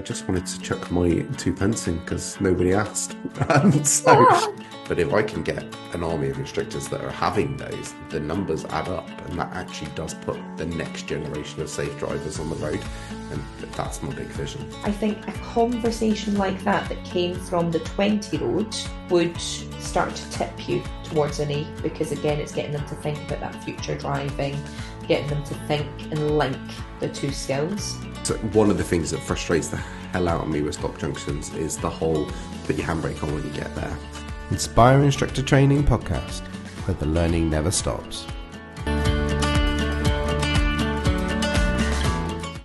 just wanted to chuck my two pence in because nobody asked. So, Ah, but if I can get an army of instructors that are having those, the numbers add up, and that actually does put the next generation of safe drivers on the road, and that's my big vision. I think a conversation like that came from the 20 road would start to tip you towards an A because again it's getting them to think about that future driving, getting them to think and link the two skills. So one of the things that frustrates the hell out of me with stop junctions is the whole put your handbrake on when you get there. Inspire Instructor Training Podcast, where the learning never stops.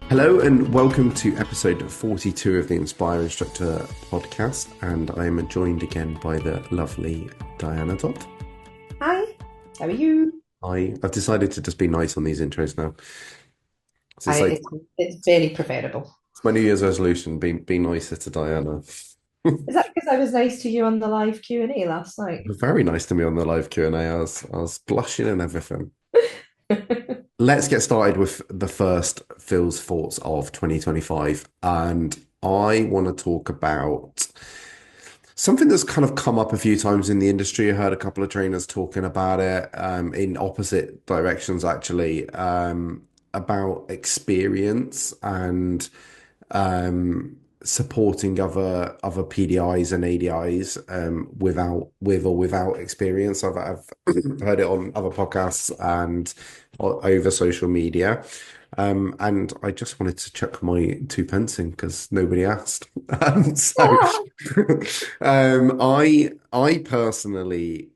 Hello and welcome to episode 42 of the Inspire Instructor podcast, and I am joined again by the lovely Diana Dodd. Hi, how are you? I've decided to just be nice on these intros now. So it's like It's very preferable. it's my New Year's resolution, be nicer to Diana. Is that because I was nice to you on the live Q&A last night? Very nice to me on the live Q&A. I was blushing and everything. Let's get started with the first Phil's thoughts of 2025. And I want to talk about something that's kind of come up a few times in the industry. I heard a couple of trainers talking about it in opposite directions, actually, about experience and supporting other PDIs and ADIs with or without experience. I've heard it on other podcasts and over social media. And I just wanted to chuck my two pence in because nobody asked. So Ah, I personally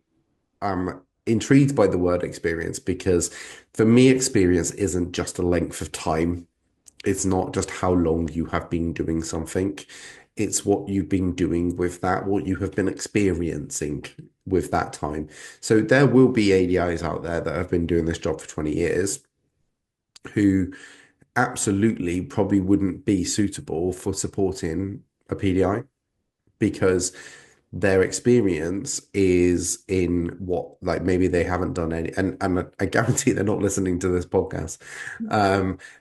am intrigued by the word experience because for me, experience isn't just a length of time. It's not just how long you have been doing something. It's what you've been doing with that, what you have been experiencing with that time. So there will be ADIs out there that have been doing this job for 20 years who absolutely probably wouldn't be suitable for supporting a PDI because their experience is in what, like, maybe they haven't done any, and I guarantee they're not listening to this podcast.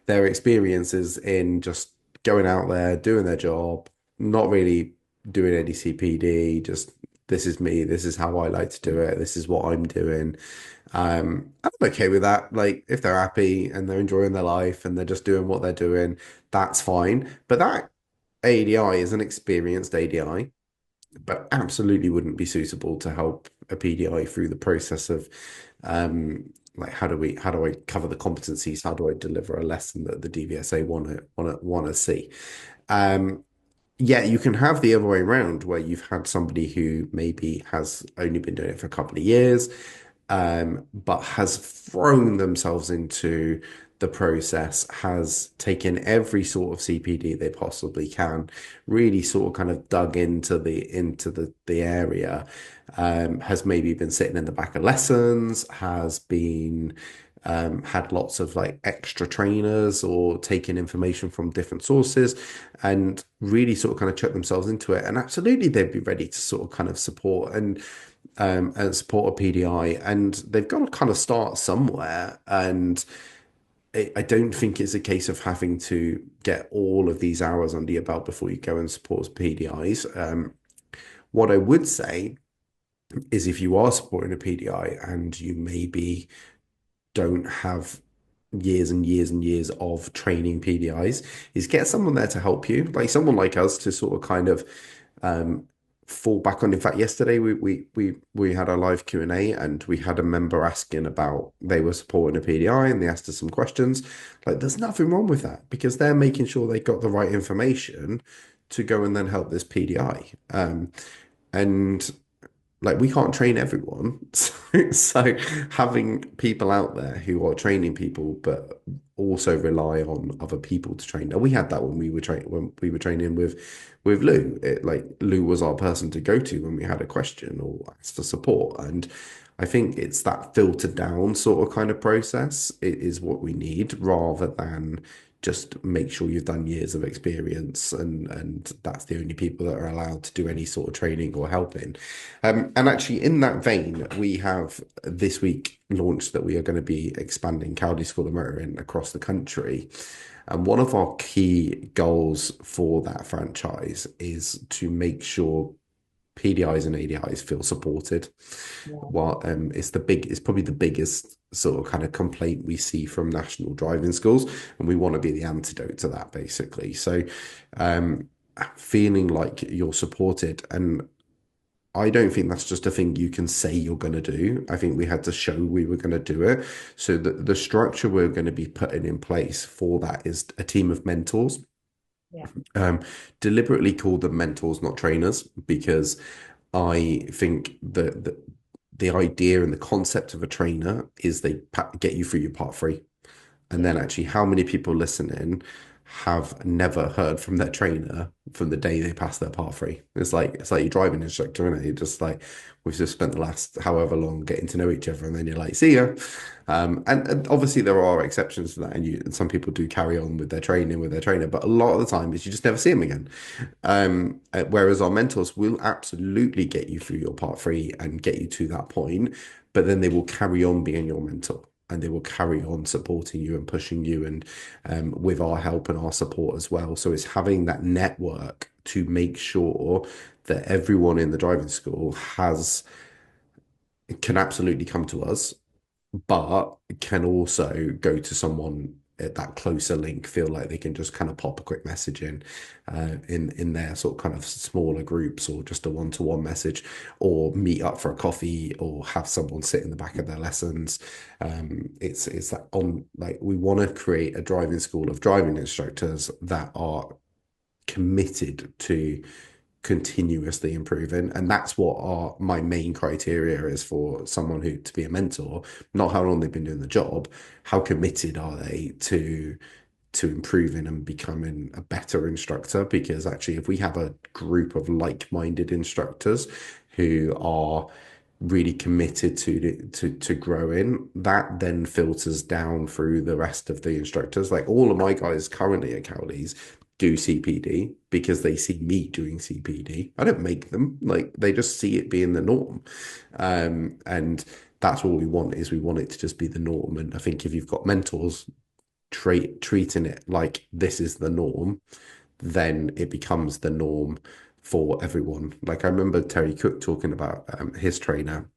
Their experience is in just going out there, doing their job, not really doing any CPD, just this is me, this is how I like to do it, this is what I'm doing. I'm okay with that. Like, if they're happy and they're enjoying their life and they're just doing what they're doing, that's fine. But that ADI is an experienced ADI, but absolutely wouldn't be suitable to help a PDI through the process of like how do I cover the competencies? How do I deliver a lesson that the DVSA want to see? Um, yeah, you can have the other way around where you've had somebody who maybe has only been doing it for a couple of years, but has thrown themselves into the process, has taken every sort of CPD they possibly can, really sort of kind of dug into the area, has maybe been sitting in the back of lessons, has been had lots of like extra trainers or taken information from different sources and really sort of kind of chuck themselves into it. And absolutely they'd be ready to sort of kind of support and support a PDI. And they've got to kind of start somewhere. And I don't think it's a case of having to get all of these hours under your belt before you go and support PDIs. What I would say is if you are supporting a PDI and you maybe don't have years and years and years of training PDIs, is get someone there to help you, like someone like us to sort of kind of um, fall back on. In fact, yesterday we had a live Q&A and we had a member asking about they were supporting a PDI and they asked us some questions. Like, there's nothing wrong with that because they're making sure they got the right information to go and then help this PDI. And like, we can't train everyone. So having people out there who are training people, but also rely on other people to train. And we had that when we were training with Lou. Like, Lou was our person to go to when we had a question or asked for support. And I think it's that filtered down sort of kind of process. It is what we need rather than just make sure you've done years of experience and that's the only people that are allowed to do any sort of training or helping. And actually, in that vein, we have this week launched that we are going to be expanding Cowley School of Motoring across the country. And one of our key goals for that franchise is to make sure PDIs and ADIs feel supported. Yeah. Well, it's probably the biggest sort of kind of complaint we see from national driving schools, and we want to be the antidote to that, basically. So, um, feeling like you're supported, and I don't think that's just a thing you can say you're going to do. I think we had to show we were going to do it. So the structure we're going to be putting in place for that is a team of mentors, Yeah. um, deliberately called them mentors, not trainers, because I think the idea and the concept of a trainer is they get you through your part three. And then Yeah. actually, how many people listening have never heard from their trainer from the day they pass their part three? It's like your driving instructor, isn't it? You're just like we've just spent the last however long getting to know each other, and then you're like, see ya. And obviously there are exceptions to that, and some people do carry on with their training with their trainer, but a lot of the time is you just never see them again. Whereas our mentors will absolutely get you through your part three and get you to that point, but then they will carry on being your mentor and they will carry on supporting you and pushing you and with our help and our support as well. So it's having that network to make sure that everyone in the driving school has can absolutely come to us but can also go to someone at that closer link, feel like they can just kind of pop a quick message in their sort of kind of smaller groups or just a one-to-one message or meet up for a coffee or have someone sit in the back of their lessons. It's that on like we want to create a driving school of driving instructors that are committed to continuously improving, and that's what my main criteria is for someone who to be a mentor, not how long they've been doing the job, how committed are they to improving and becoming a better instructor. Because actually if we have a group of like-minded instructors who are really committed to growing, that then filters down through the rest of the instructors. Like all of my guys currently at Cowley's do CPD because they see me doing CPD. I don't make them, like they just see it being the norm. And that's all we want is we want it to just be the norm. And I think if you've got mentors treating it like this is the norm, then it becomes the norm for everyone. Like I remember Terry Cook talking about his trainer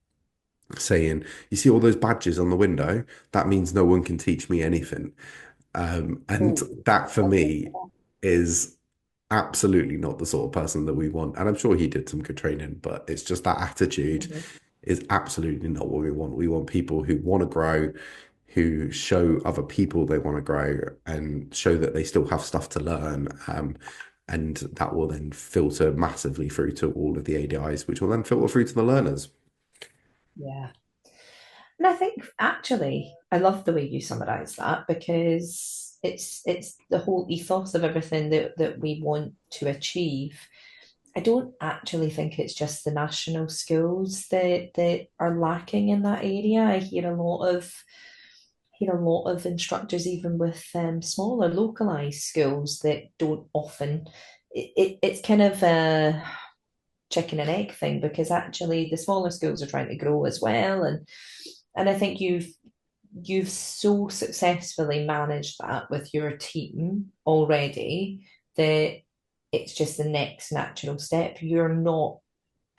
saying, "You see all those badges on the window? That means no one can teach me anything." And Oh, that for I love me that. is absolutely not the sort of person that we want. And I'm sure he did some good training, but it's just that attitude Mhm. is absolutely not what we want. We want people who want to grow, who show other people they want to grow and show that they still have stuff to learn. And that will then filter massively through to all of the ADIs, which will then filter through to the learners. Yeah. And I think actually, I love the way you summarize that because it's the whole ethos of everything that we want to achieve. I don't actually think it's just the national schools that are lacking in that area. I hear a lot of instructors, even with smaller localized schools, that don't often. It's kind of a chicken and egg thing because actually the smaller schools are trying to grow as well, and I think you've so successfully managed that with your team already that it's just the next natural step. You're not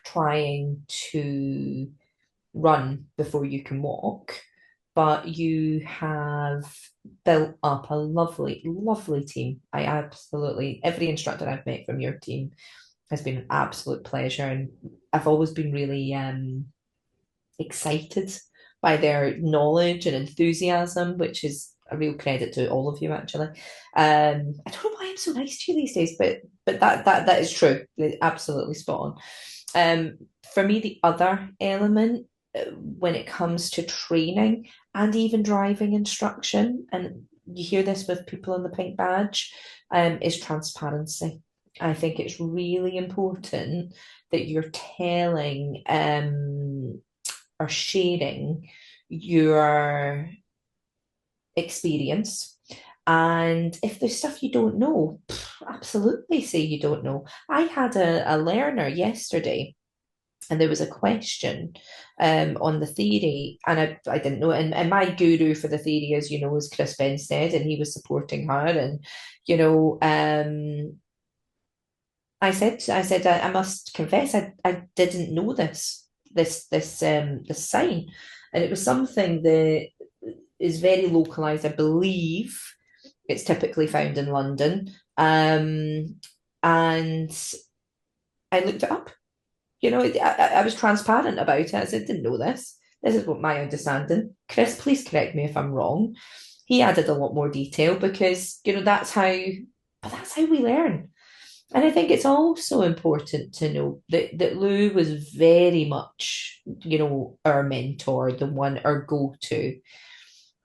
trying to run before you can walk, but you have built up a lovely, lovely team. I absolutely, every instructor I've met from your team has been an absolute pleasure. And I've always been really excited by their knowledge and enthusiasm, which is a real credit to all of you, actually. I don't know why I'm so nice to you these days, but that is true. Absolutely spot on. For me, the other element when it comes to training and even driving instruction, and you hear this with people on the pink badge, is transparency. I think it's really important that you're telling are sharing your experience. And if there's stuff you don't know, absolutely say you don't know. I had a learner yesterday, and there was a question on the theory, and I didn't know. And my guru for the theory, as you know, is Chris Benstead, and he was supporting her. And you know, I must confess, I didn't know this sign, and it was something that is very localized. I believe it's typically found in London, and I looked it up. I was transparent about it. I said, didn't know this. This is what my understanding. Chris, please correct me if I'm wrong. He added a lot more detail because, that's how we learn. And I think it's also important to know that Lou was very much, our mentor, the one, our go-to.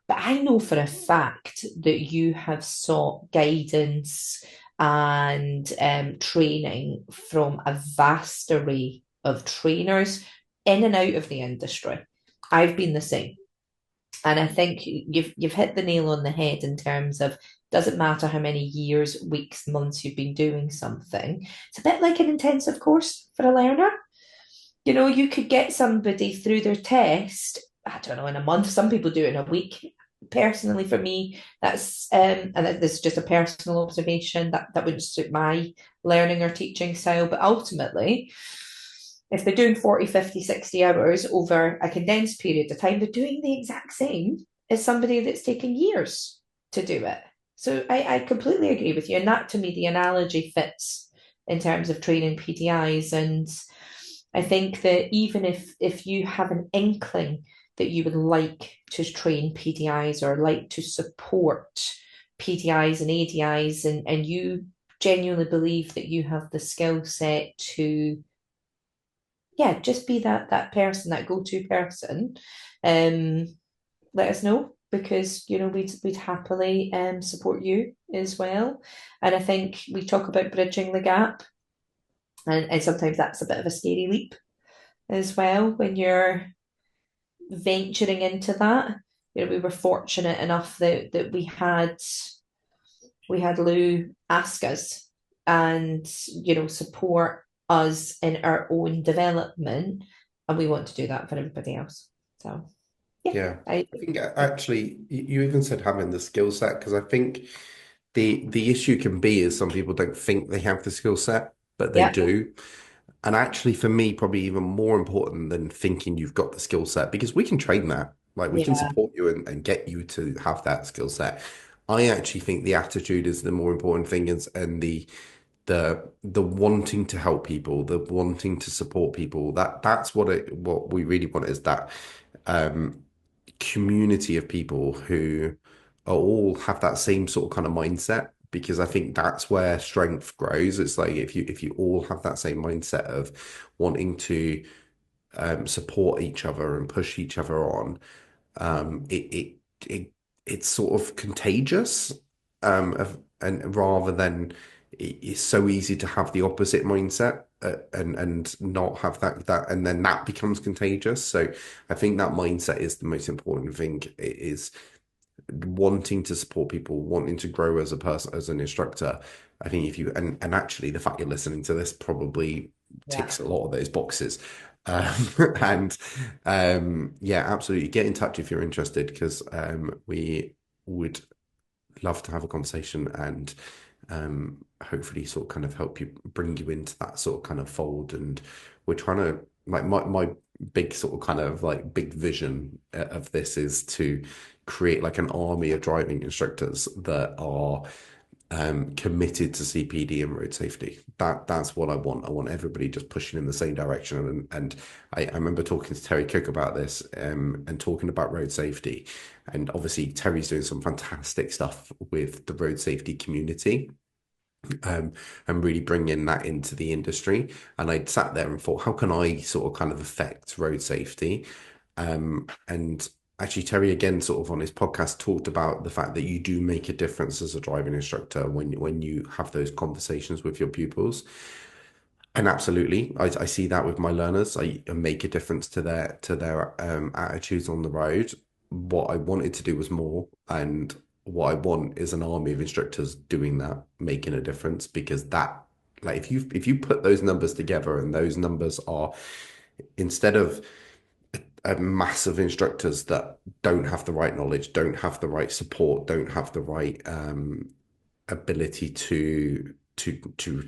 But I know for a fact that you have sought guidance and training from a vast array of trainers in and out of the industry. I've been the same. And I think you've hit the nail on the head in terms of doesn't matter how many years, weeks, months you've been doing something. It's a bit like an intensive course for a learner. You could get somebody through their test, I don't know, in a month. Some people do it in a week. Personally, for me, that's and this is just a personal observation that wouldn't suit my learning or teaching style. But ultimately, if they're doing 40, 50, 60 hours over a condensed period of time, they're doing the exact same as somebody that's taken years to do it. So I completely agree with you. And that to me, the analogy fits in terms of training PDIs. And I think that even if you have an inkling that you would like to train PDIs or like to support PDIs and ADIs, and you genuinely believe that you have the skill set to, yeah, just be that person, that go-to person, um, let us know because we'd happily support you as well. And I think we talk about bridging the gap, and sometimes that's a bit of a scary leap as well when you're venturing into that. We were fortunate enough that we had Lou ask us and support us in our own development, and we want to do that for everybody else. So yeah, Yeah, I think actually you even said having the skill set because I think the issue can be is some people don't think they have the skill set, but they yeah, do. And actually, for me, probably even more important than thinking you've got the skill set, because we can train that. Like we can yeah, support you and get you to have that skill set. I actually think the attitude is the more important thing is and the wanting to help people, the wanting to support people. That's what we really want is that um community of people who are all have that same sort of kind of mindset because I think that's where strength grows. It's like if you all have that same mindset of wanting to support each other and push each other on, um, it, it it it's sort of contagious. And rather than it's so easy to have the opposite mindset and not have that and then that becomes contagious. So I think that mindset is the most important thing. It is wanting to support people, wanting to grow as a person, as an instructor. I think if you and actually the fact you're listening to this probably yeah. ticks a lot of those boxes. Um, and yeah, absolutely. Get in touch if you're interested because we would love to have a conversation and hopefully sort of kind of help you bring you into that sort of kind of fold. And we're trying to like my big sort of kind of like big vision of this is to create like an army of driving instructors that are committed to CPD and road safety. That's what I want. I want everybody just pushing in the same direction. And I remember talking to Terry Cook about this and talking about road safety. And obviously Terry's doing some fantastic stuff with the road safety community. And really bringing that into the industry. And I sat there and thought, how can I sort of kind of affect road safety? And actually, Terry again, sort of on his podcast, talked about the fact that you do make a difference as a driving instructor when you have those conversations with your pupils. And absolutely, I see that with my learners. I make a difference to their attitudes on the road. What I wanted to do was more, and what I want is an army of instructors doing that, making a difference. Because that, like, if you put those numbers together, and those numbers are, instead of a mass of instructors that don't have the right knowledge, don't have the right support, don't have the right ability to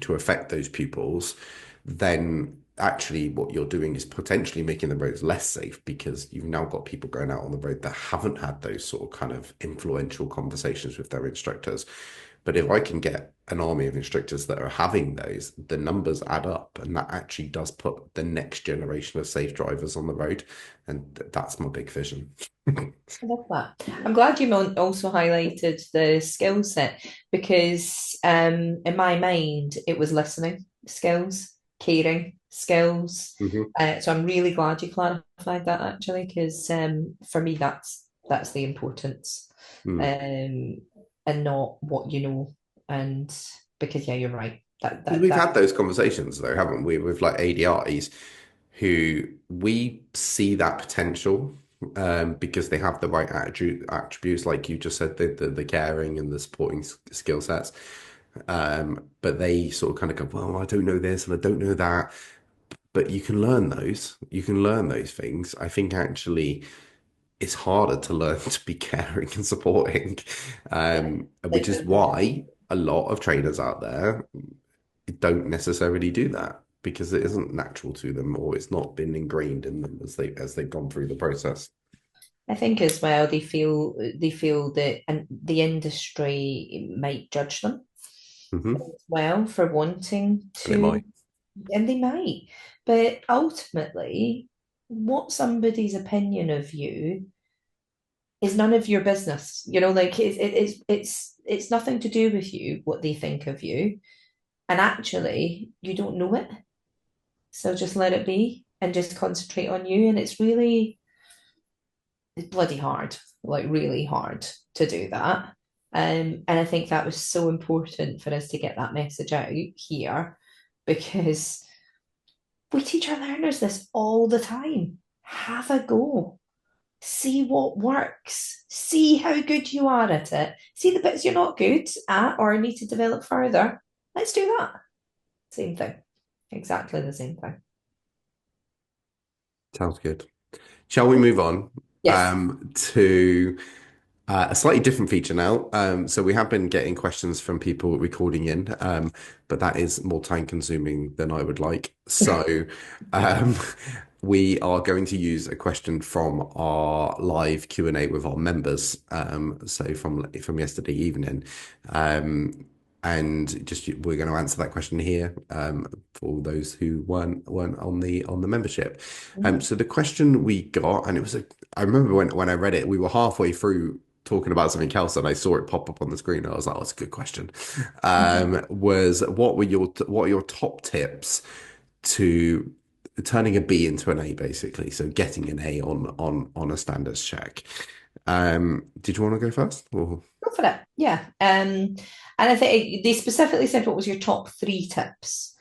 affect those pupils, then actually what you're doing is potentially making the roads less safe, because you've now got people going out on the road that haven't had those sort of kind of influential conversations with their instructors. But if I can get an army of instructors that are having those, the numbers add up, and that actually does put the next generation of safe drivers on the road. And that's my big vision. I love that. I'm glad you also highlighted the skill set because, in my mind, it was listening skills, caring skills. Mhm. So I'm really glad you clarified that actually, because for me, that's the importance, Mm. um, and not what you know. And because yeah, you're right. That Because that we've that had those conversations though, haven't we, with like ADIs who we see that potential, because they have the right attributes, like you just said, the caring and the supporting skill sets. But they sort of kind of go, well, I don't know this and I don't know that. But you can learn those. You can learn those things. I think actually it's harder to learn to be caring and supporting, which is why a lot of trainers out there don't necessarily do that, because it isn't natural to them, or it's not been ingrained in them as they've gone through the process. I think as well they feel that and the industry might judge them Hmm. as well for wanting And it to, might. and they might. But ultimately, what somebody's opinion of you is none of your business. You know, like it's nothing to do with you what they think of you, and actually you don't know it. So just let it be and just concentrate on you. And it's bloody hard, like really hard to do that. And I think that was so important for us to get that message out here because we teach our learners this all the time. Have a go. See what works. See how good you are at it. See the bits you're not good at or need to develop further. Let's do that. Same thing. Exactly the same thing. Sounds good. Shall we move on Yes. to a slightly different feature now? So we have been getting questions from people recording in, but that is more time consuming than I would like. So um, we are going to use a question from our live Q&A with our members. So from yesterday evening. And just we're going to answer that question here, for all those who weren't on the membership. So the question we got, and I remember when I read it, we were halfway through talking about something else, and I saw it pop up on the screen. And I was like, "Oh, that's a good question." Was what are your top tips to turning a B into an A, basically? So getting an A on a standards check. Did you want to go first? Or... Go for it. Yeah. And I think they specifically said what was your top three tips.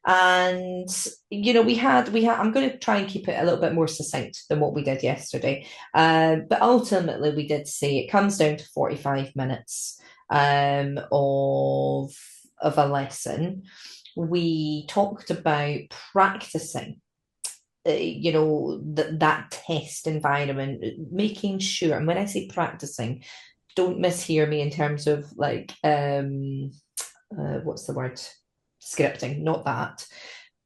And we had. I'm going to try and keep it a little bit more succinct than what we did yesterday. But ultimately, we did say it comes down to 45 minutes of a lesson. We talked about practicing that test environment, making sure, and when I say practicing, don't mishear me in terms of like what's the word, scripting, not that,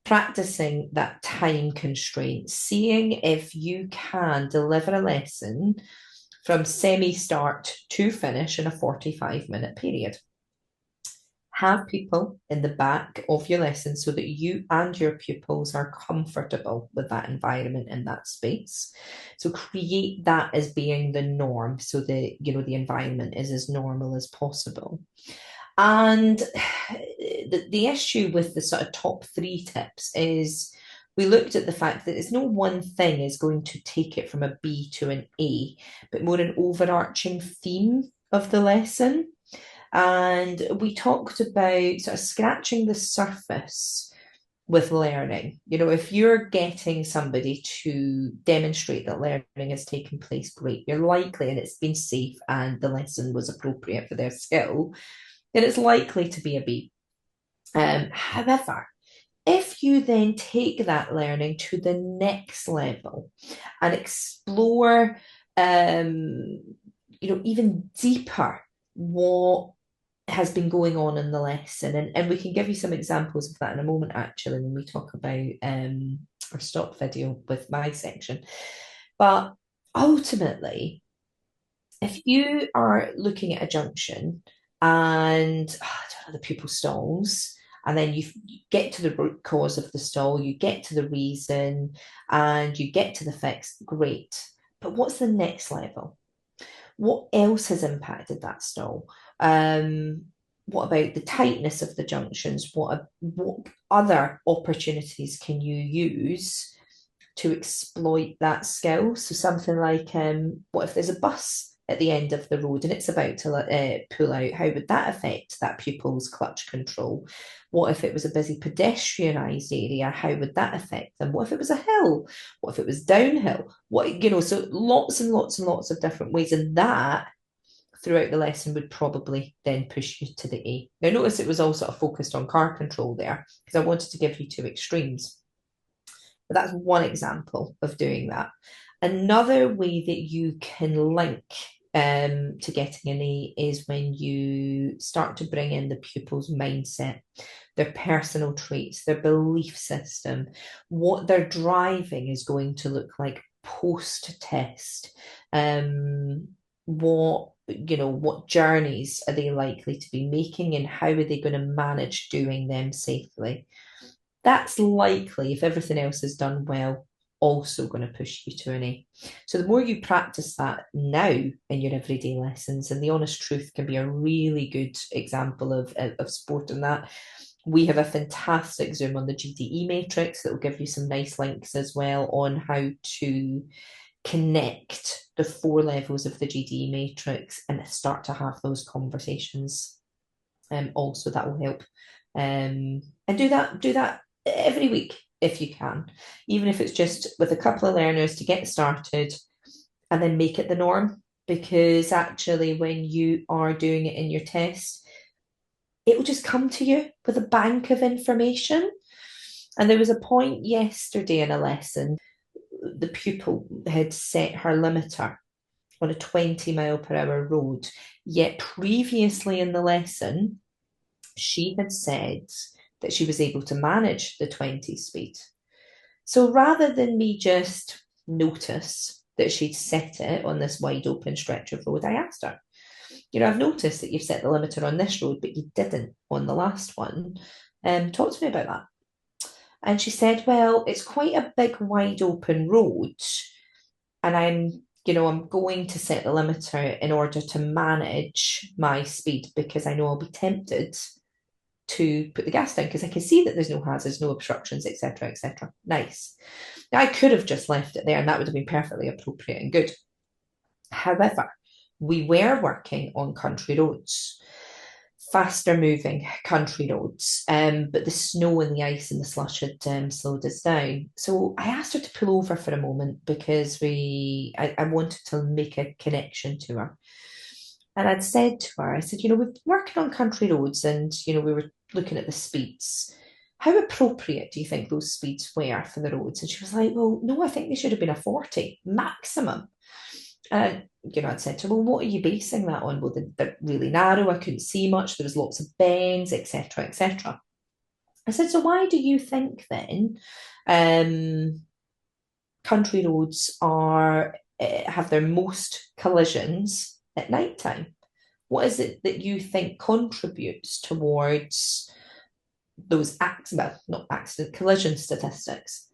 practicing that time constraint, seeing if you can deliver a lesson from semi-start to finish in a 45-minute period. Have people in the back of your lesson so that you and your pupils are comfortable with that environment in that space. So create that as being the norm so that the environment is as normal as possible. And the issue with the sort of top three tips is we looked at the fact that it's no one thing is going to take it from a B to an A, but more an overarching theme of the lesson. And we talked about sort of scratching the surface with learning. If you're getting somebody to demonstrate that learning has taken place, great. You're likely, and it's been safe and the lesson was appropriate for their skill, then it's likely to be a B. However, if you then take that learning to the next level and explore, even deeper what has been going on in the lesson, and we can give you some examples of that in a moment, actually, when we talk about our stop video with my section. But ultimately, if you are looking at a junction and I don't know, the pupil stalls, and then you get to the root cause of the stall, you get to the reason, and you get to the fix, great. But what's the next level? What else has impacted that stall? What about the tightness of the junctions? What other opportunities can you use to exploit that skill? So something like, what if there's a bus at the end of the road and it's about to pull out? How would that affect that pupil's clutch control? What if it was a busy pedestrianised area? How would that affect them? What if it was a hill? What if it was downhill? So lots and lots and lots of different ways. And that throughout the lesson would probably then push you to the A. Now, notice it was all sort of focused on car control there because I wanted to give you two extremes. But that's one example of doing that. Another way that you can link to getting an A is when you start to bring in the pupil's mindset, their personal traits, their belief system, what their driving is going to look like post-test, what journeys are they likely to be making and how are they going to manage doing them safely. That's likely, if everything else is done well, also going to push you to an A. So the more you practice that now in your everyday lessons, and the honest truth can be a really good example of sport in that. We have a fantastic Zoom on the GDE matrix that will give you some nice links as well on how to connect the 4 levels of the GDE matrix and start to have those conversations. Also, that will help. And do that every week if you can, even if it's just with a couple of learners to get started and then make it the norm. Because actually, when you are doing it in your test, it will just come to you with a bank of information. And there was a point yesterday in a lesson, the pupil had set her limiter on a 20-mile-per-hour road, yet previously in the lesson, she had said that she was able to manage the 20 speed. So rather than me just notice that she'd set it on this wide open stretch of road, I asked her, I've noticed that you've set the limiter on this road, but you didn't on the last one. Talk to me about that. And she said, well, it's quite a big, wide open road. And I'm going to set the limiter in order to manage my speed because I know I'll be tempted to put the gas down because I can see that there's no hazards, no obstructions, etc., etc. Nice. Now, I could have just left it there and that would have been perfectly appropriate and good. However, we were working on country roads, faster moving country roads, but the snow and the ice and the slush had slowed us down. So I asked her to pull over for a moment because I wanted to make a connection to her. And I'd said to her, I said, we've been working on country roads and, we were looking at the speeds. How appropriate do you think those speeds were for the roads? And she was like, well, no, I think they should have been a 40 maximum. And, I'd said to her, well, what are you basing that on? Well, they're really narrow. I couldn't see much. There was lots of bends, etc., etc. I said, so why do you think then country roads have their most collisions at night time? What is it that you think contributes towards those collision statistics?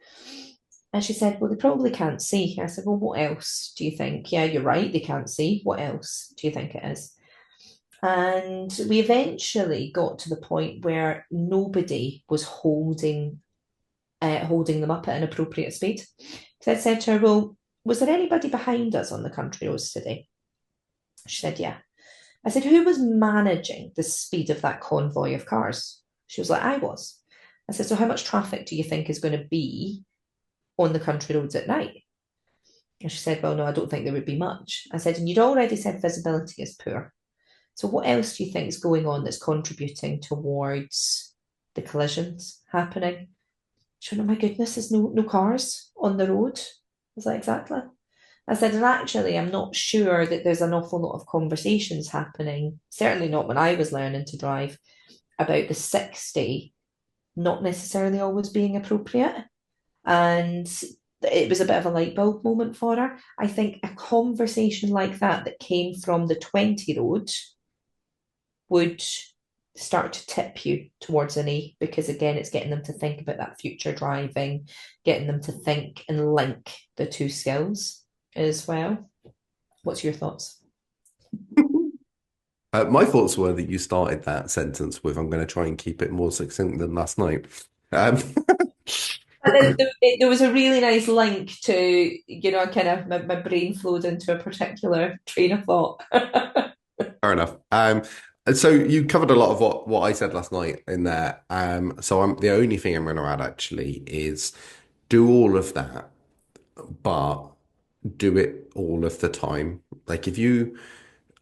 And she said, well, they probably can't see. I said, well, what else do you think? Yeah, you're right, they can't see. What else do you think it is? And we eventually got to the point where nobody was holding them up at an appropriate speed. So I said to her, well, was there anybody behind us on the country roads today? She said, yeah. I said, who was managing the speed of that convoy of cars? She was like, I was. I said, so how much traffic do you think is going to be on the country roads at night? And she said, well, no, I don't think there would be much. I said, and you'd already said visibility is poor. So what else do you think is going on that's contributing towards the collisions happening? She went, oh my goodness, there's no cars on the road. I was like, exactly. I said, and actually, I'm not sure that there's an awful lot of conversations happening, certainly not when I was learning to drive, about the 60 not necessarily always being appropriate. And it was a bit of a light bulb moment for her. I think a conversation like that came from the 20 road would start to tip you towards an E because again it's getting them to think about that future driving, getting them to think and link the two skills as well. What's your thoughts? My thoughts were that you started that sentence with, "I'm going to try and keep it more succinct than last night." Um, And then there was a really nice link to, kind of my brain flowed into a particular train of thought. Fair enough. So you covered a lot of what I said last night in there. So the only thing I'm going to add actually is do all of that, but do it all of the time. Like if you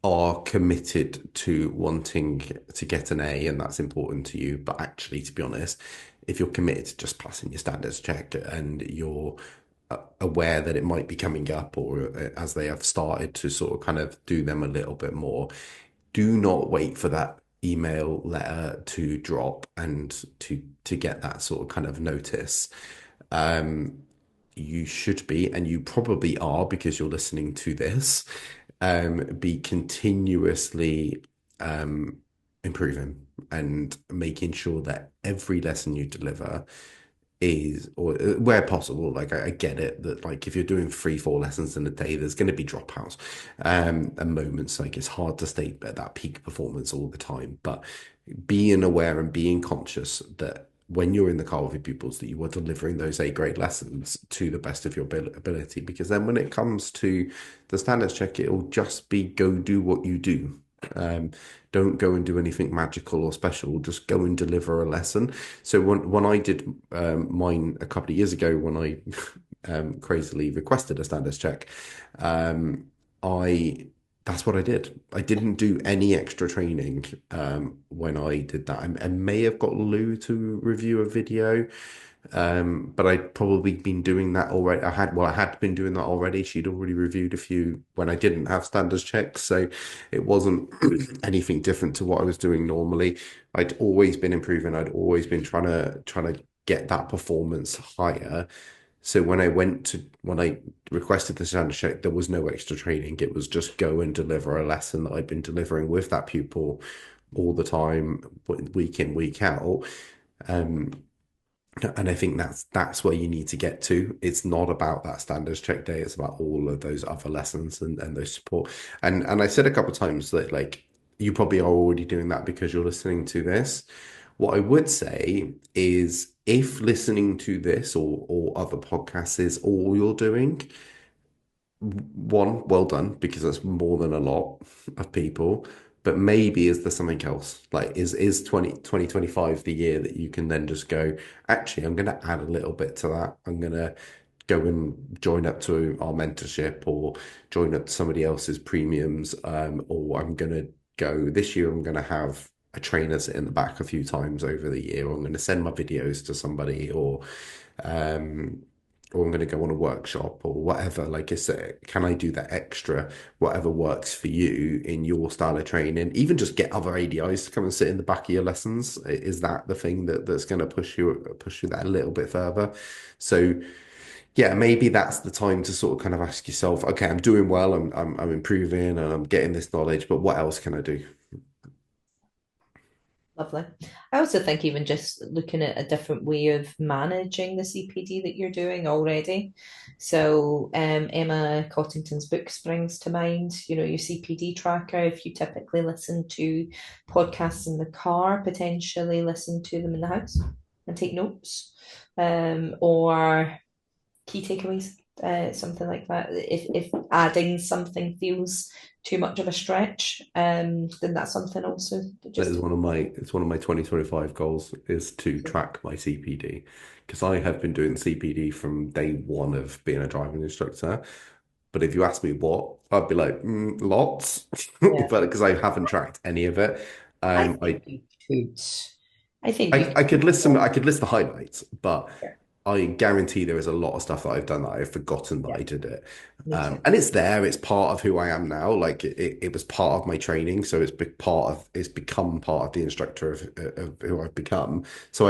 are committed to wanting to get an A and that's important to you, but actually, to be honest, if you're committed to just passing your standards check and you're aware that it might be coming up or as they have started to sort of kind of do them a little bit more, do not wait for that email letter to drop and to get that sort of kind of notice. Um, you should be, and you probably are because you're listening to this, be continuously improving and making sure that every lesson you deliver is, or where possible, like I get it that like if you're doing 3, 4 lessons in a day, there's going to be dropouts, and moments like it's hard to stay at that peak performance all the time, but being aware and being conscious that when you're in the car with your pupils that you are delivering those A grade lessons to the best of your ability, because then when it comes to the standards check, it'll just be go do what you do. Um, don't go and do anything magical or special. Just go and deliver a lesson. So when I did mine a couple of years ago, when I crazily requested a standards check, um, I that's what I did. I didn't do any extra training when I did that. I may have got Lou to review a video, but I'd probably been doing that already. I had been doing that already. She'd already reviewed a few when I didn't have standards checks, so it wasn't anything different to what I was doing normally. I'd always been improving. I'd always been trying to get that performance higher. So when I requested the standard check, there was no extra training. It was just go and deliver a lesson that I'd been delivering with that pupil all the time, week in, week out. Um, and I think that's where you need to get to. It's not about that standards check day. It's about all of those other lessons and those support. And I said a couple of times that like you probably are already doing that because you're listening to this. What I would say is if listening to this or other podcasts is all you're doing, one, well done, because that's more than a lot of people. But maybe is there something else? Like is 2025 the year that you can then just go, actually, I'm going to add a little bit to that. I'm going to go and join up to our mentorship or join up to somebody else's premiums. Or I'm going to go this year, I'm going to have a trainer sit in the back a few times over the year, or I'm going to send my videos to somebody, um, or I'm going to go on a workshop or whatever. Like I said, can I do that extra, whatever works for you in your style of training? Even just get other ADIs to come and sit in the back of your lessons. Is that the thing that's going to push you that a little bit further? So yeah, maybe that's the time to sort of kind of ask yourself, okay, I'm doing well, I'm improving, and I'm getting this knowledge, but what else can I do? Lovely. I also think even just looking at a different way of managing the CPD that you're doing already. So Emma Cottington's book springs to mind, your CPD tracker. If you typically listen to podcasts in the car, potentially listen to them in the house and take notes. Or key takeaways, something like that. If adding something feels too much of a stretch, then that's something also that That is just it's one of my 2025 goals is to track my CPD because I have been doing CPD from day one of being a driving instructor. But if you ask me what, I'd be like, lots, yeah. but because I haven't tracked any of it. I Um, think I you could. I think you I could could list more. I could list the highlights, but Yeah, I guarantee there is a lot of stuff that I've done that I've forgotten that yeah, I did it. me too. And it's there, it's part of who I am now. Like it was part of my training, so it's become part of the instructor of who I've become. So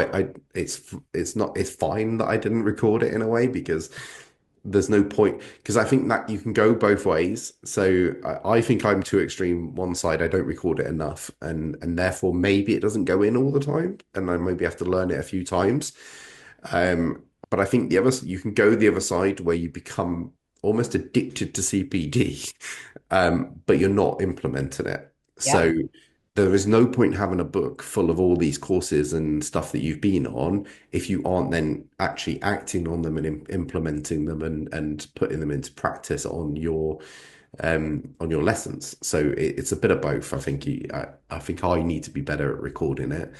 it's not it's fine that I didn't record it in a way because there's no point because I think that you can go both ways. So I think I'm too extreme one side. I don't record it enough, and therefore maybe it doesn't go in all the time, and I maybe have to learn it a few times. But I think the other you can go the other side where you become almost addicted to CPD, but you're not implementing it. Yeah, So there is no point having a book full of all these courses and stuff that you've been on if you aren't then actually acting on them and implementing them and putting them into practice on your lessons. So it's a bit of both. I think I need to be better at recording it,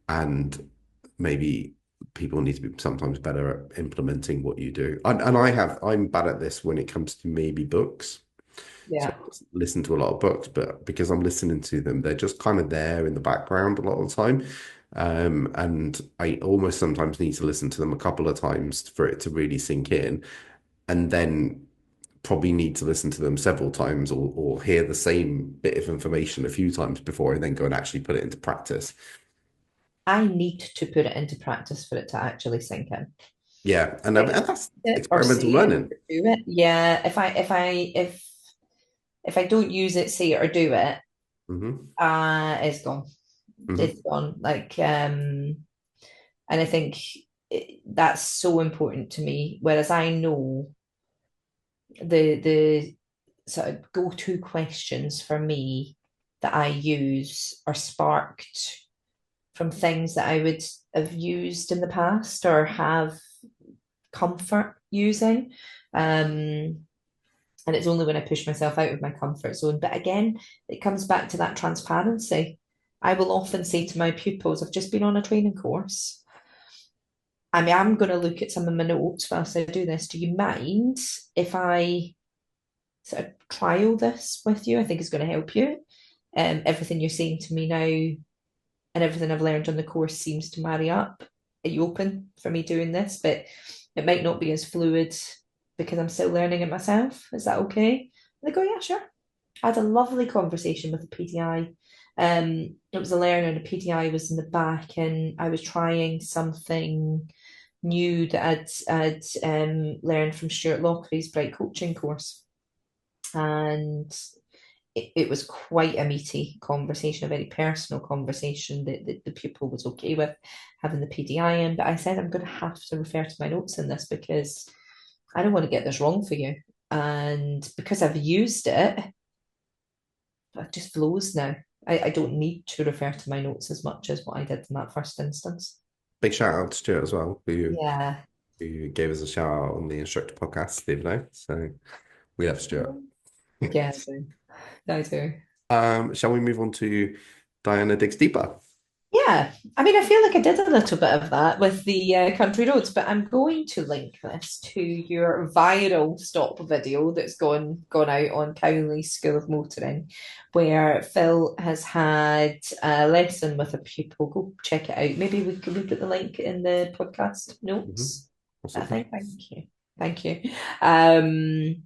and maybe people need to be sometimes better at implementing what you do. And I'm bad at this when it comes to maybe books. So yeah. I listen to a lot of books, but because I'm listening to them, they're just kind of there in the background a lot of the time. And I almost sometimes need to listen to them a couple of times for it to really sink in, and then probably need to listen to them several times or hear the same bit of information a few times before I then go and actually put it into practice. I need to put it into practice for it to actually sink in. Yeah, and that's It or experimental see it learning. or do it. Yeah, if I don't use it, see it or do it, Hmm. it's gone. It's Hmm. gone. And I think that's so important to me. Whereas I know the sort of go-to questions for me that I use are sparked from things that I would have used in the past or have comfort using. Um, and it's only when I push myself out of my comfort zone. But again, it comes back to that transparency. I will often say to my pupils, I've just been on a training course. I mean, I'm going to look at some of my notes whilst I do this. Do you mind if I sort of trial this with you? I think it's going to help you. Everything you're saying to me now and everything I've learned on the course seems to marry up. Are you open for me doing this? But it might not be as fluid because I'm still learning it myself. Is that okay? And they go, yeah, sure. I had a lovely conversation with the PDI. It was a learner, and the PDI was in the back, and I was trying something new that I'd learned from Stuart Lockery's Bright Coaching course. And it was quite a meaty conversation, a very personal conversation that the pupil was okay with having the PDI in. But I said, I'm going to have to refer to my notes in this because I don't want to get this wrong for you. And because I've used it, it just flows now. I don't need to refer to my notes as much as what I did in that first instance. Big shout out to Stuart as well, Yeah. who gave us a shout out on the Instructor podcast the other day. So we love Stuart. Yeah, I do. I do. Shall we move on to Diana Digs Deeper? Yeah, I mean, I feel like I did a little bit of that with the country roads, but I'm going to link this to your viral stop video that's gone out on Cowley School of Motoring, where Phil has had a lesson with a pupil. Go check it out. Maybe we put the link in the podcast Hmm. notes. I Possibly. think. Thank you. Um,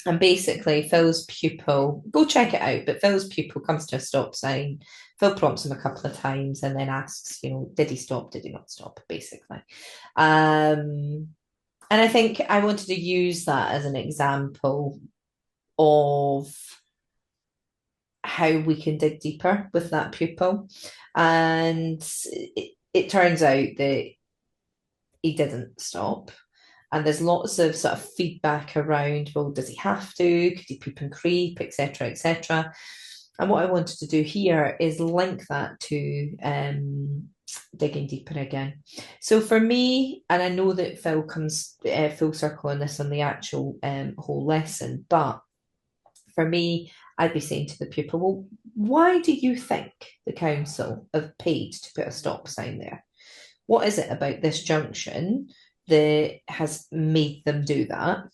and basically, Phil's pupil, go check it out, but Phil's pupil comes to a stop sign. Phil prompts him a couple of times and then asks, did he stop? Did he not stop? Basically. And I think I wanted to use that as an example of how we can dig deeper with that pupil. And it turns out that he didn't stop. And there's lots of sort of feedback around, well, does he have to? Could he poop and creep, etc., etc. And what I wanted to do here is link that to digging deeper again. So for me, and I know that Phil comes full circle on this on the actual whole lesson, but for me, I'd be saying to the pupil, well, why do you think the council have paid to put a stop sign there? What is it about this junction that has made them do that?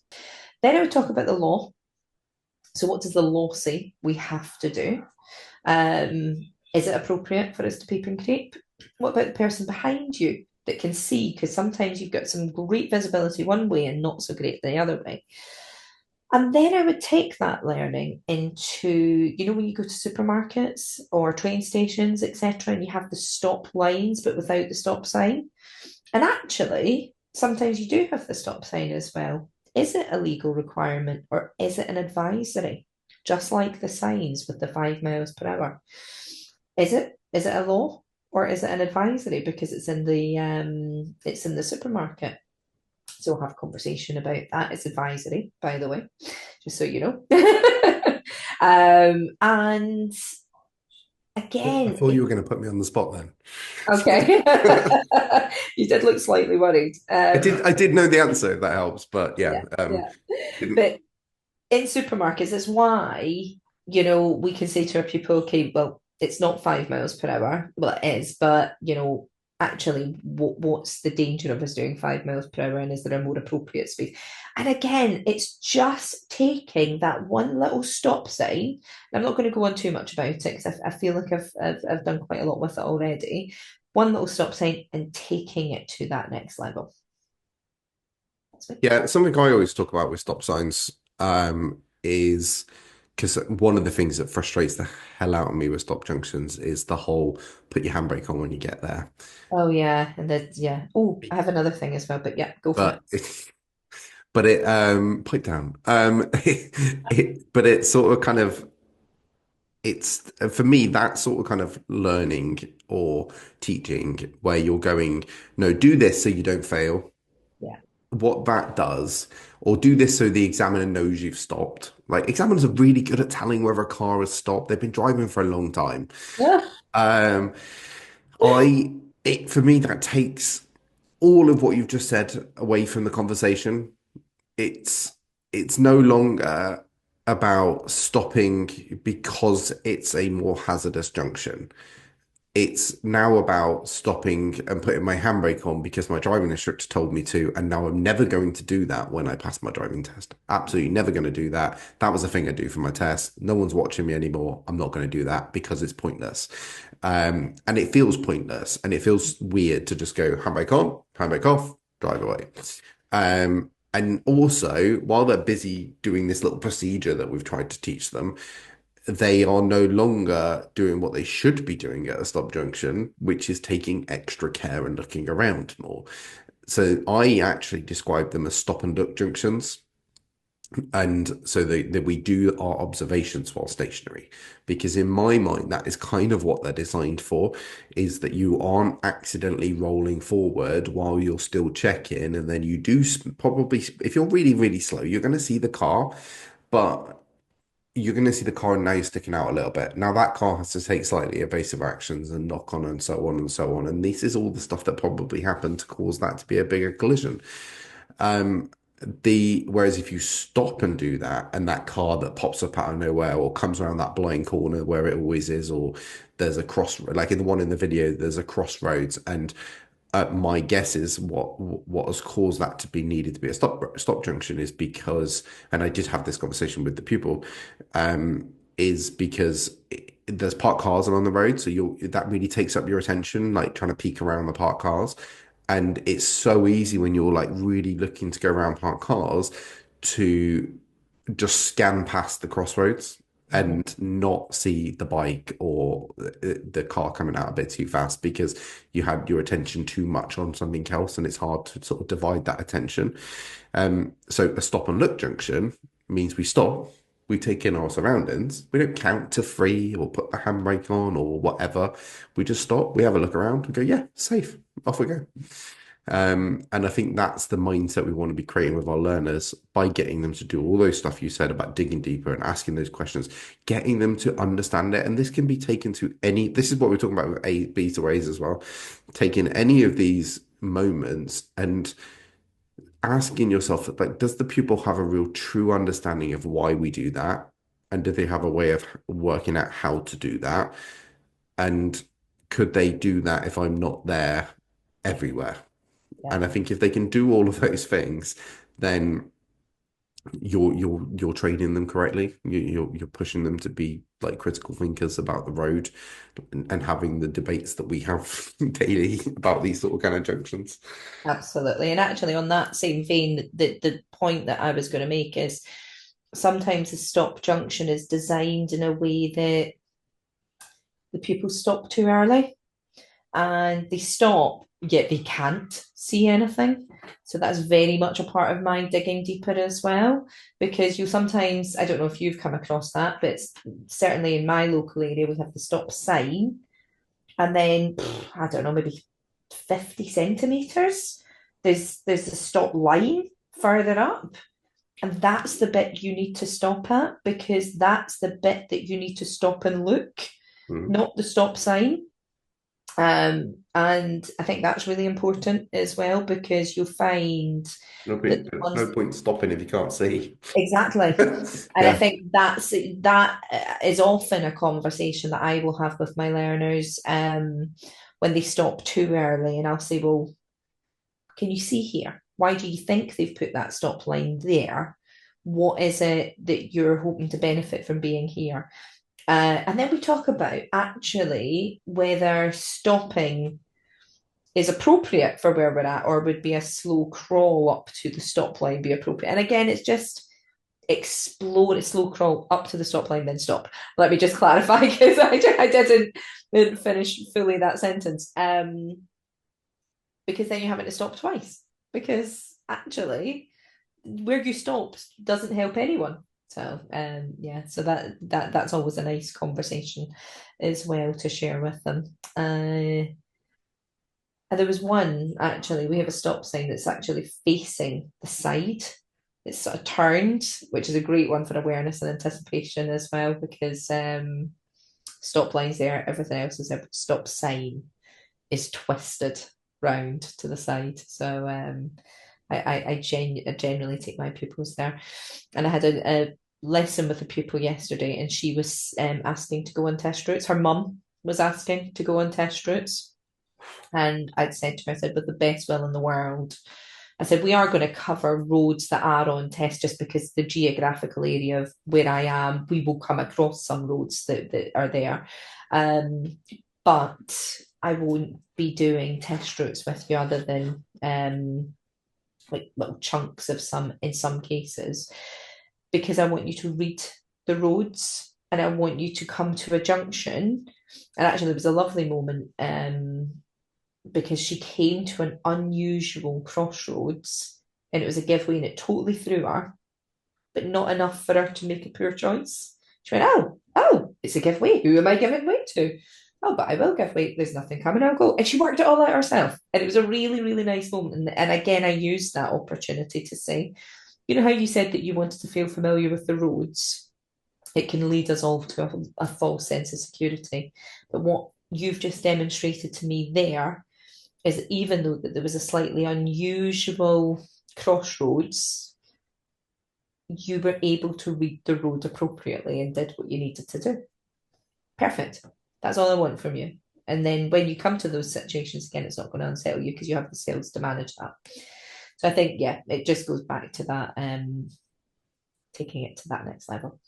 Then I would talk about the law. So, what does the law say we have to do? Is it appropriate for us to peep and creep? What about the person behind you that can see? Because sometimes you've got some great visibility one way and not so great the other way. And then I would take that learning into, when you go to supermarkets or train stations, etc., and you have the stop lines but without the stop sign. And actually, sometimes you do have the stop sign as well. Is it a legal requirement or is it an advisory? Just like the signs with the 5 miles per hour. Is it a law or is it an advisory because it's in the supermarket? So we'll have a conversation about that. It's advisory, by the way, just so you know. And I again, thought you were going to put me on the spot then. okay, you did look slightly worried. I did know the answer, if that helps, but yeah, Yeah, yeah. didn't. But in supermarkets, it's why, we can say to our people, okay, well, it's not 5 miles per hour. Well, it is, but, actually, what's the danger of us doing 5 miles per hour? And is there a more appropriate space? And again, it's just taking that one little stop sign. I'm not going to go on too much about it because I feel like I've done quite a lot with it already. One little stop sign and taking it to that next level. That's me. Yeah, something I always talk about with stop signs is because one of the things that frustrates the hell out of me with stop junctions is the whole put your handbrake on when you get there. Oh yeah, and then yeah. Oh, I have another thing as well, but yeah, go for it. But but it pipe down. But it's sort of kind of it's for me that sort of kind of learning or teaching where you're going, no, do this so you don't fail. Yeah. What that does, or do this so the examiner knows you've stopped. Like examiners are really good at telling whether a car has stopped. They've been driving for a long time. Yeah. Um, I it for me that takes all of what you've just said away from the conversation. It's it's no longer about stopping because it's a more hazardous junction. It's now about stopping and putting my handbrake on because my driving instructor told me to, and now I'm never going to do that when I pass my driving test. Absolutely never going to do that. That was the thing I do for my test. No one's watching me anymore. I'm not going to do that because it's pointless. And it feels pointless and it feels weird to just go handbrake on, handbrake off, drive away. And also, while they're busy doing this little procedure that we've tried to teach them, they are no longer doing what they should be doing at a stop junction, which is taking extra care and looking around more. So I actually describe them as stop and look junctions. And so that we do our observations while stationary, because in my mind, that is kind of what they're designed for, is that you aren't accidentally rolling forward while you're still checking. And then you do probably, if you're really, really slow, you're going to see the car, but you're going to see the car and now you're sticking out a little bit. Now that car has to take slightly evasive actions and knock on and so on and so on. And this is all the stuff that probably happened to cause that to be a bigger collision. Um, whereas if you stop and do that, and that car that pops up out of nowhere or comes around that blind corner where it always is, or there's a cross, like in the one in the video, there's a crossroads, and my guess is what has caused that to be needed to be a stop junction is because, and I did have this conversation with the pupil, is because there's parked cars along the road, so that really takes up your attention, like trying to peek around the parked cars, and it's so easy when you're like really looking to go around parked cars to just scan past the crossroads Mhm. and not see the bike or the car coming out a bit too fast because you had your attention too much on something else and it's hard to sort of divide that attention. So a stop and look junction means we stop, we take in our surroundings, we don't count to three or put the handbrake on or whatever. We just stop, we have a look around and go, yeah, safe, off we go. And I think that's the mindset we want to be creating with our learners by getting them to do all those stuff you said about digging deeper and asking those questions, getting them to understand it. And this can be taken to this is what we're talking about with A, B's or A's as well. Taking any of these moments and asking yourself, like, does the pupil have a real true understanding of why we do that? And do they have a way of working out how to do that? And could they do that if I'm not there everywhere? Yeah, And I think if they can do all of those things, then you're training them correctly. You're pushing them to be like critical thinkers about the road and having the debates that we have daily about these sort of kind of junctions. absolutely. And actually, on that same vein, the point that I was going to make is sometimes the stop junction is designed in a way that the pupils stop too early and they stop, yet they can't see anything. So that's very much a part of my digging deeper as well, because you sometimes, I don't know if you've come across that, but certainly in my local area, we have the stop sign, and then I don't know, maybe 50 centimeters, there's a stop line further up. And that's the bit you need to stop at because that's the bit that you need to stop and look, Mhm. not the stop sign. And I think that's really important as well because you'll find No that point, the ones no point stopping if you can't see. exactly. And I Yeah. think that is often a conversation that I will have with my learners when they stop too early, and I'll say, "Well, can you see here? Why do you think they've put that stop line there? What is it that you're hoping to benefit from being here?" And then we talk about actually whether stopping is appropriate for where we're at, or would be a slow crawl up to the stop line be appropriate? And again, it's just explore it, slow crawl up to the stop line, then stop. Let me just clarify because I didn't finish fully that sentence. Because then you're having to stop twice. Because actually, where you stop doesn't help anyone. So yeah, so that's always a nice conversation as well to share with them. And there was one actually, we have a stop sign that's actually facing the side. It's sort of turned, which is a great one for awareness and anticipation as well, because stop lines there, everything else is there, stop sign is twisted round to the side. So I generally take my pupils there. And I had a lesson with a pupil yesterday, and she was asking to go on test routes. Her mum was asking to go on test routes. And I'd said to her, I said, with the best will in the world, I said, we are going to cover roads that are on test just because the geographical area of where I am, we will come across some roads that are there. But I won't be doing test routes with you other than like little chunks of some in some cases, because I want you to read the roads and I want you to come to a junction. And actually, there was a lovely moment because she came to an unusual crossroads and it was a giveaway and it totally threw her, but not enough for her to make a poor choice. She went, oh, it's a giveaway. Who am I giving way to? Oh, but I will give way. There's nothing coming. I'll go. And she worked it all out herself. And it was a really, really nice moment. And again, I used that opportunity to say, you know how you said that you wanted to feel familiar with the roads? It can lead us all to a false sense of security. But what you've just demonstrated to me there is that even though that there was a slightly unusual crossroads, you were able to read the road appropriately and did what you needed to do. Perfect. That's all I want from you. And then when you come to those situations again, it's not going to unsettle you because you have the skills to manage that. So I think, yeah, it just goes back to that, taking it to that next level.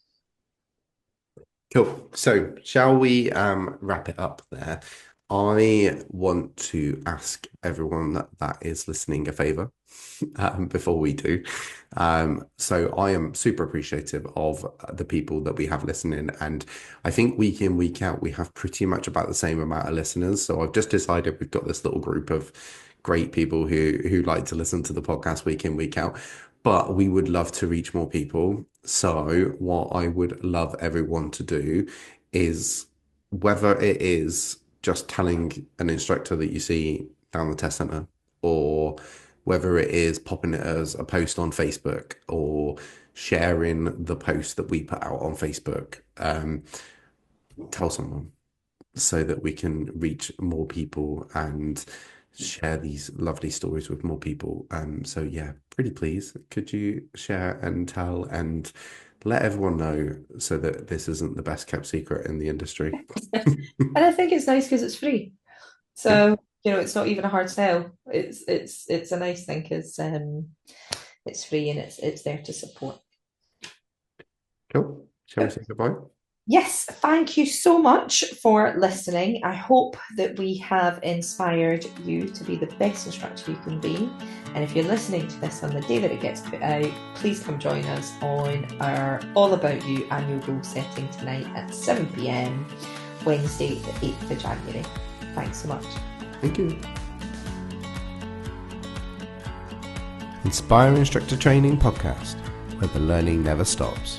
Cool. So, shall we wrap it up there? I want to ask everyone that is listening a favor before we do. So, I am super appreciative of the people that we have listening, and I think week in, week out, we have pretty much about the same amount of listeners. So, I've just decided we've got this little group of great people who like to listen to the podcast week in, week out, but we would love to reach more people. So, what I would love everyone to do is whether it is just telling an instructor that you see down the test center, or whether it is popping it as a post on Facebook or sharing the post that we put out on Facebook, tell someone so that we can reach more people and share these lovely stories with more people. So yeah, pretty please, could you share and tell and let everyone know so that this isn't the best kept secret in the industry. And I think it's nice because it's free. Yeah, So, it's not even a hard sell. It's a nice thing because it's free and it's there to support. cool. Shall we say goodbye? Yes, thank you so much for listening. I hope that we have inspired you to be the best instructor you can be. And if you're listening to this on the day that it gets put out, please come join us on our All About You annual goal setting tonight at 7 p.m, Wednesday, the 8th of January. Thanks so much. Thank you. Inspire Instructor Training Podcast, where the learning never stops.